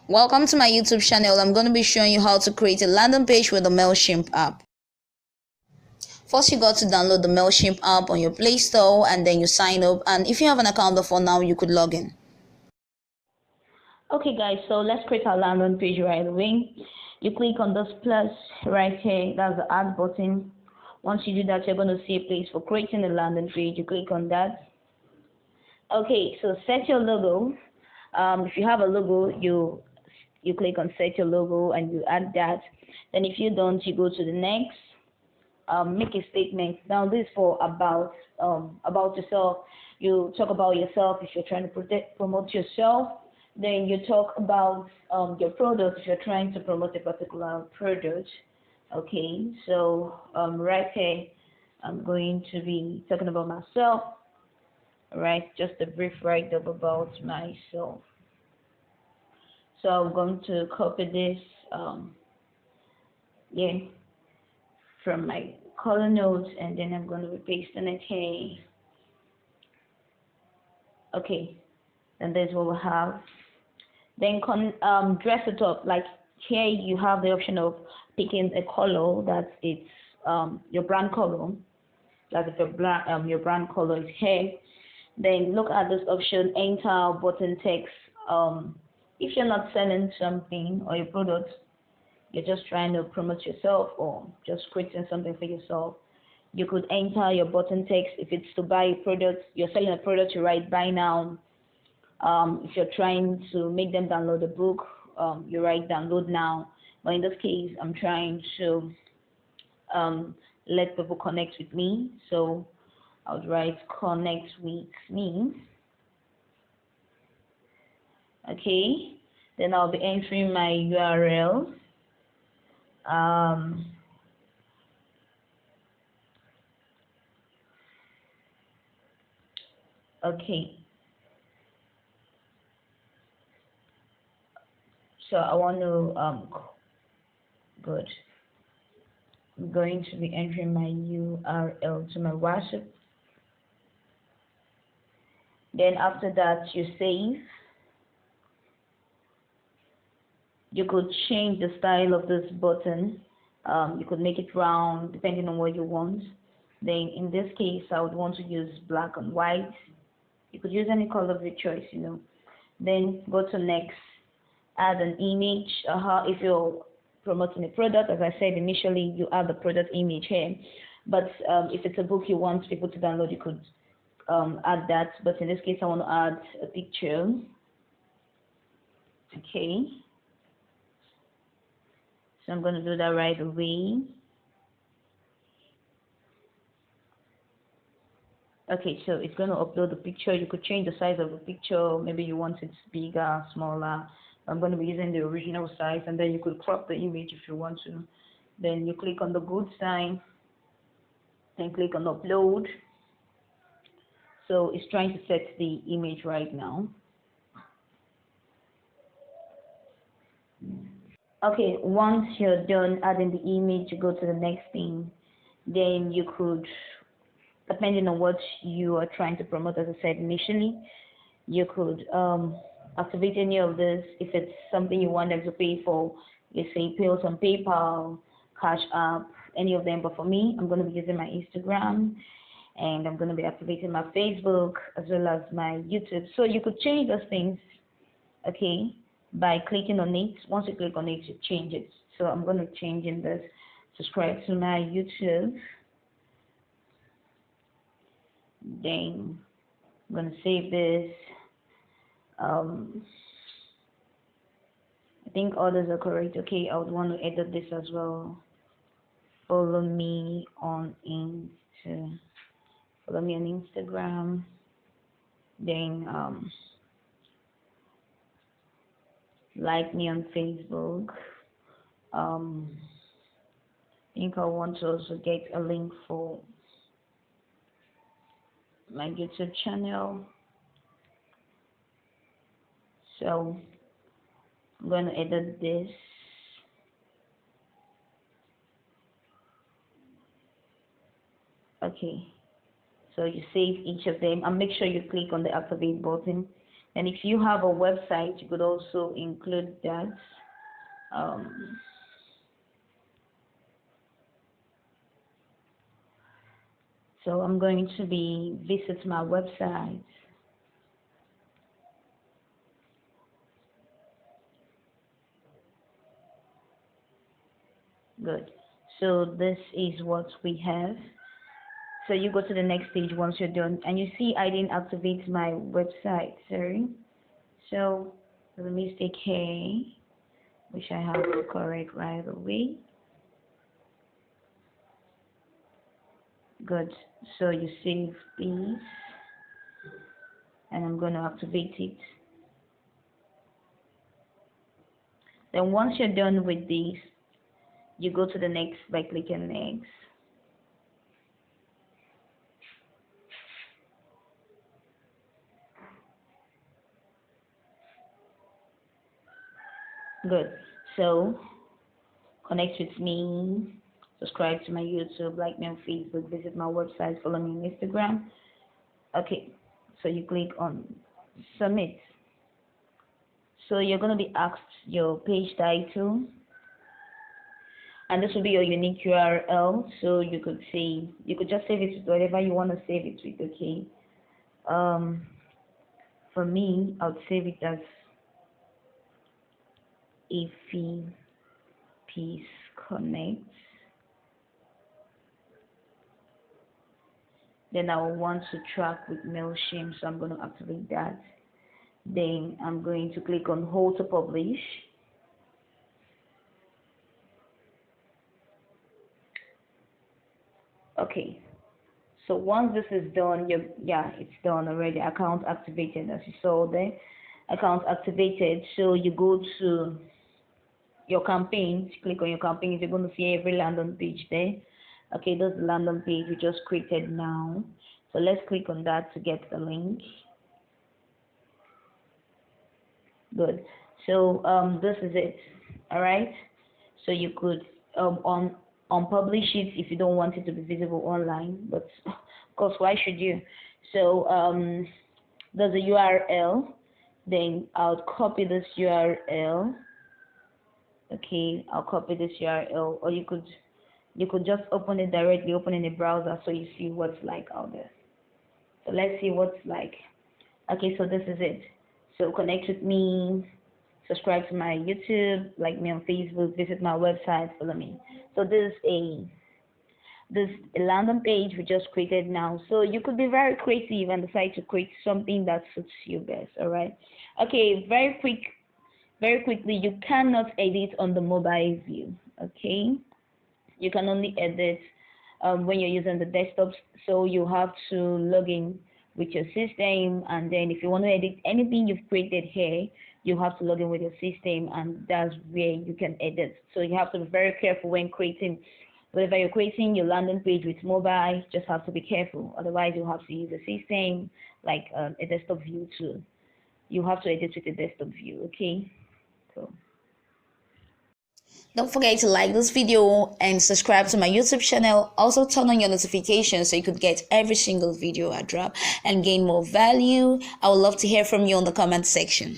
Welcome to my YouTube channel. I'm going to be showing you how to create a landing page with the Mailchimp app. First, you got to download the Mailchimp app on your Play Store and then you sign up. And if you have an account before now, you could log in. Okay guys, so let's create our landing page right away. You click on this plus right here, that's the add button. Once you do that, you're going to see a place for creating a landing page. You click on that. Okay, so set your logo. If you have a logo, you click on set your logo and you add that. Then if you don't, you go to the next. Make a statement. Now this is for about yourself. You talk about yourself if you're trying to promote yourself. Then you talk about your product if you're trying to promote a particular product. Okay, so right here I'm going to be talking about myself. Right, just a brief write-up about myself. So I'm going to copy this from my color notes, and then I'm going to be pasting it here. Okay, and this is what we have. Then dress it up. Like here you have the option of picking a color that it's your brand color. Like if your brand color is here. Then look at this option, enter button text. If you're not selling something or your product, you're just trying to promote yourself or just creating something for yourself, you could enter your button text. If it's to buy a product, you're selling a product, you write buy now. If you're trying to make them download a book, you write download now. But in this case, I'm trying to let people connect with me, so I would write connect with me. Okay, then I'll be entering my URL. Okay, so I want to good. I'm going to be entering my URL to my WhatsApp. Then after that, you save. You could change the style of this button. You could make it round depending on what you want. Then in this case, I would want to use black and white. You could use any color of your choice, Then go to next, add an image. If you're promoting a product, as I said initially, you add the product image here. But if it's a book you want people to download, you could add that. But in this case, I want to add a picture. Okay. So I'm going to do that right away. Okay, so it's going to upload the picture. You could change the size of the picture. Maybe you want it bigger, smaller. I'm going to be using the original size, and then you could crop the image if you want to. Then you click on the good sign, then click on upload. So it's trying to set the image right now. Okay, once you're done adding the image, you go to the next thing. Then you could, depending on what you are trying to promote, as I said initially, you could activate any of this. If it's something you want them to pay for, you say pay us on PayPal, Cash App, any of them. But for me, I'm going to be using my Instagram, and I'm going to be activating my Facebook as well as my YouTube. So you could change those things, okay, by clicking on it. Once you click on it, you change it. So I'm going to change in this. Subscribe to my YouTube. Then I'm going to save this. I think others are correct. Okay, I would want to edit this as well. Follow me on Instagram. Then like me on Facebook. I think I want to also get a link for my YouTube channel. So I'm going to edit this. Okay, so you save each of them and make sure you click on the activate button. And if you have a website, you could also include that. So I'm going to be visit my website. Good. So this is what we have. So you go to the next page once you're done, and you see I didn't activate my website. Sorry. So the mistake here, which I have to correct right away. Good. So you save this, and I'm going to activate it. Then once you're done with this, you go to the next by clicking next. Good. So connect with me, subscribe to my YouTube, like me on Facebook, visit my website, follow me on Instagram. Okay, so you click on submit. So you're going to be asked your page title, and this will be your unique URL. So you could just save it with whatever you want to save it with. Okay. For me, I would save it as IFY Peace Connect. Then I will want to track with Mailchimp, so I'm going to activate that. Then I'm going to click on hold to publish. Okay, so once this is done, it's done already. Account activated, as you saw there. Account activated. So you go to your campaigns, click on your campaigns. You're going to see every landing page there. Okay, that's the landing page we just created now. So let's click on that to get the link. Good. So this is it. All right. So you could unpublish it if you don't want it to be visible online. But of course, why should you? So there's a URL. Then I'll copy this URL. Okay, I'll copy this URL, or you could just open it directly, open in a browser, so you see what's like out there. So let's see what's like. Okay, so this is it. So connect with me, subscribe to my YouTube, like me on Facebook, visit my website, follow me. So this is a landing page we just created now. So you could be very creative and decide to create something that suits you best. All right. Okay, very quickly, you cannot edit on the mobile view. Okay, you can only edit when you're using the desktop. So you have to log in with your system, and then if you want to edit anything you've created here, you have to log in with your system, and that's where you can edit. So you have to be very careful when creating, whenever you're creating your landing page with mobile, just have to be careful. Otherwise, you have to use a system like a desktop view too. You have to edit with a desktop view. Okay. So don't forget to like this video and subscribe to my YouTube channel. Also turn on your notifications so you could get every single video I drop and gain more value. I would love to hear from you on the comment section.